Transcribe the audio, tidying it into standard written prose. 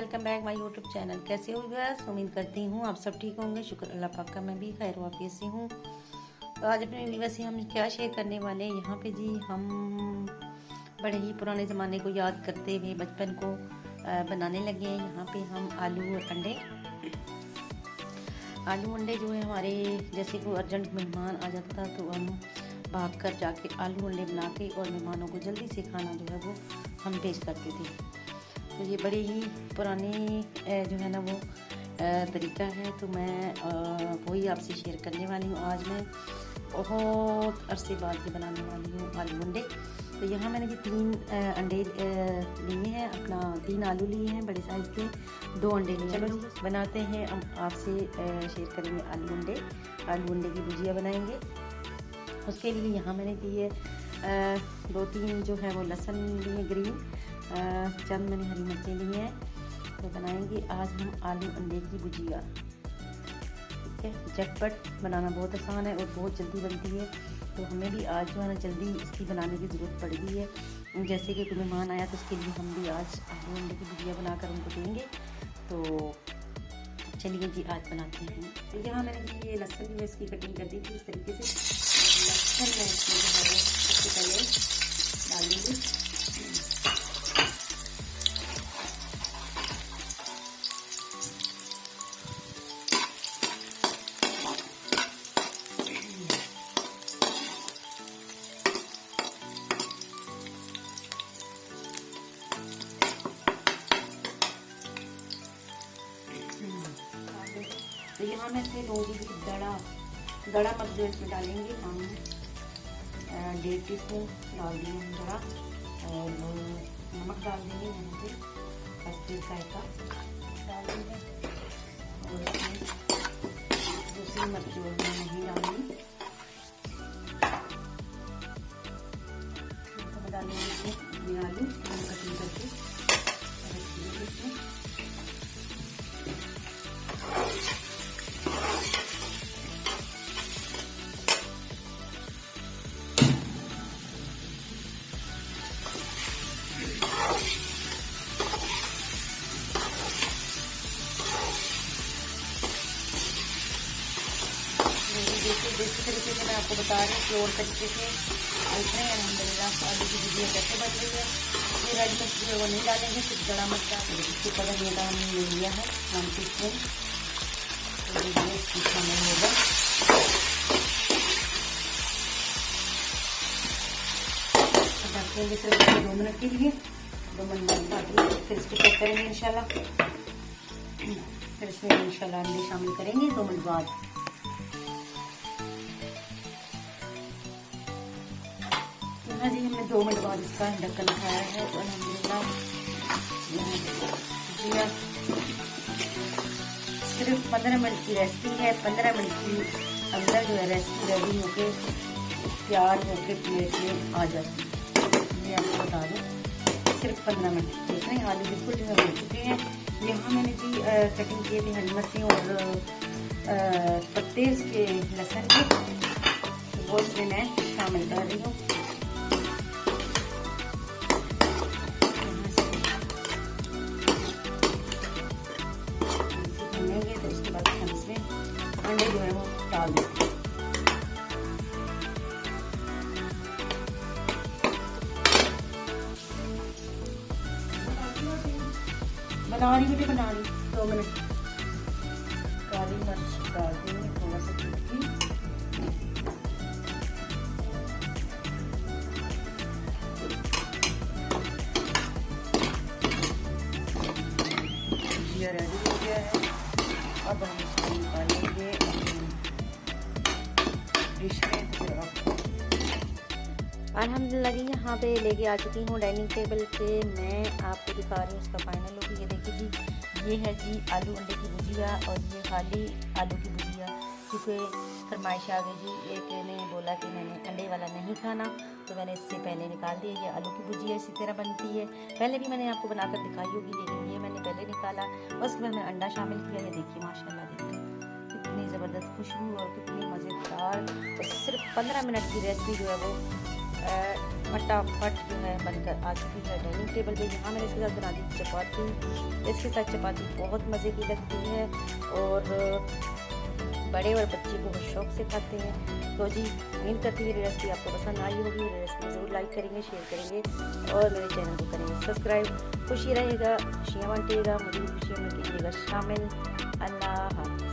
Welcome back my YouTube channel. कैसे हो viewers? उम्मीद करती हूँ आप सब ठीक होंगे। शुक्र अल्लाह पाक का, मैं भी खैर वाफियत से हूँ। तो आज अपने व्यूअर्स से हम क्या शेयर करने वाले हैं यहाँ पे जी, हम बड़े ही पुराने ज़माने को याद करते हुए बचपन को बनाने लगे हैं। यहाँ पे हम आलू और अंडे जो है हमारे, जैसे कोई अर्जेंट मेहमान आ जाता था तो हम भाग कर जाके आलू अंडे बना के और मेहमानों को जल्दी से खाना जो है वो हम पेश करते थे। तो ये बड़े ही पुराने जो है ना वो तरीका है। तो मैं वही आपसे शेयर करने वाली हूँ। आज मैं बहुत अरसे बाद ये बनाने वाली हूँ आलू अंडे। तो यहाँ मैंने ये 3 अंडे लिए हैं, अपना 3 आलू लिए हैं बड़े साइज़ के, 2 अंडे लिए। चलो बनाते हैं, हम आपसे शेयर करेंगे आलू अंडे की भुजिया बनाएंगे। उसके लिए यहाँ मैंने दिए 2-3 जो है वो लहसुन लिए ग्रीन, चंद मैंने हरी मिर्चें ली हैं। तो बनाएंगे आज हम आलू अंडे की भुजिया। ठीक है, झटपट बनाना बहुत आसान है और बहुत जल्दी बनती है। तो हमें भी आज जो है ना जल्दी इसकी बनाने की ज़रूरत पड़ गई है। जैसे कि कोई मेहमान आया तो उसके लिए हम भी आज आलू अंडे की भुजिया बनाकर उनको देंगे। तो चलिए जी आज बनाते हैं। तो यहाँ मैंने जी ये लहसुन जो है इसकी कटिंग कर दी थी इस तरीके से। लहसुन मैं इसमें जो है वो सबसे पहले डाल दूँगी। तो यहाँ मैं इसमें लूँगी दड़ा मत जो इसमें डालेंगे हम 1.5 टीस्पून डाल देंगे हम दड़ा, और नमक डाल देंगे यहाँ पे कश्मीरी जायका डाल देंगे, और इसमें दूसरी मिर्च जो मैं नहीं डालूंगी। तो डालेंगे इसमें ये आलू कटिंग करके इसमें। देसी तरीके से मैं आपको बता रही हूँ, फ्लोर तरीके से देख रहे हैं अलहमदिल्ला आलू की भुजिया कैसे बन रही है। ये रेड मिर्च जो है वो नहीं डालेंगे, सिर्फ गड़ा मिर्च डालेंगे। इसके कलर ये हमने ले लिया है 1 टीस्पून, तो ये इसकी शामिल होगा। रखेंगे सिर्फ 2 मिनट के लिए, 2 मिनट बाद फिर इसको चेक करेंगे इंशाल्लाह। फिर इसमें इंशाल्लाह अंडे शामिल करेंगे 2 मिनट बाद। हाँ जी, हमने 2 मिनट बाद इसका ढक्कन उठाया है। तो अल्हम्दुलिल्लाह भुजिया सिर्फ 15 मिनट की रेसिपी है। 15 मिनट की अंदर जो है रेसिपी रेडी होके तैयार होके प्लेट में आ जाती है। ये आपको बता दूँ, सिर्फ 15 मिनट। देख रहे हैं आलू बिल्कुल जो है बन चुके हैं। यहाँ मैंने जी कटिंग किए थे हरी मिर्चें और पत्ते इसके लहसुन के, वो इसमें मैं शामिल कर रही हूँ। तो उसके बाद हम इसमें अंडे जो है वो डाल देते हैं। बना रही 2 मिनट। काली मिर्च डाल देंगे थोड़ा सा चुटकी, भुजिया रेडी हो गया है। अब हम इसको निकालेंगे डिश में। अल्हम्दुलिल्लाह जी यहाँ पे लेके आ चुकी हूँ डाइनिंग टेबल पे। मैं आपको दिखा रही हूँ उसका फाइनल लुक। ये देखिए जी, ये है जी आलू अंडे की भुजिया, और ये खाली आलू की भुजिया। क्योंकि फरमाइश आ गई जी, एक ने बोला कि मैंने अंडे वाला नहीं खाना, तो मैंने इससे पहले निकाल दिया। ये आलू की भुजिया इसी तरह बनती है, पहले भी मैंने आपको बनाकर दिखाई होगी, लेकिन ये मैंने पहले निकाला। उसके बाद मैंने अंडा शामिल किया। ये देखिए माशाल्लाह, देखिए कितनी ज़बरदस्त खुशबू और कितनी मज़ेदार। और सिर्फ 15 मिनट की रेसिपी जो है वो फटाफट जो है बनकर आ चुकी है डाइनिंग टेबल पे। यहाँ मैंने इसके साथ बना दी चपाती। इसके साथ चपाती बहुत मज़े की लगती है और बड़े और बच्चे बहुत शौक से खाते हैं। तो जी उम्मीद करती हूँ मेरी रेसिपी आपको पसंद आई होगी। मेरी रेसिपी ज़रूर लाइक करेंगे, शेयर करेंगे और मेरे चैनल को करेंगे सब्सक्राइब। खुशी रहेगा, खुशियाँ बांटिएगा, मुझे भी खुशियों में कीजिएगा शामिल। अल्लाह हाफ़िज़।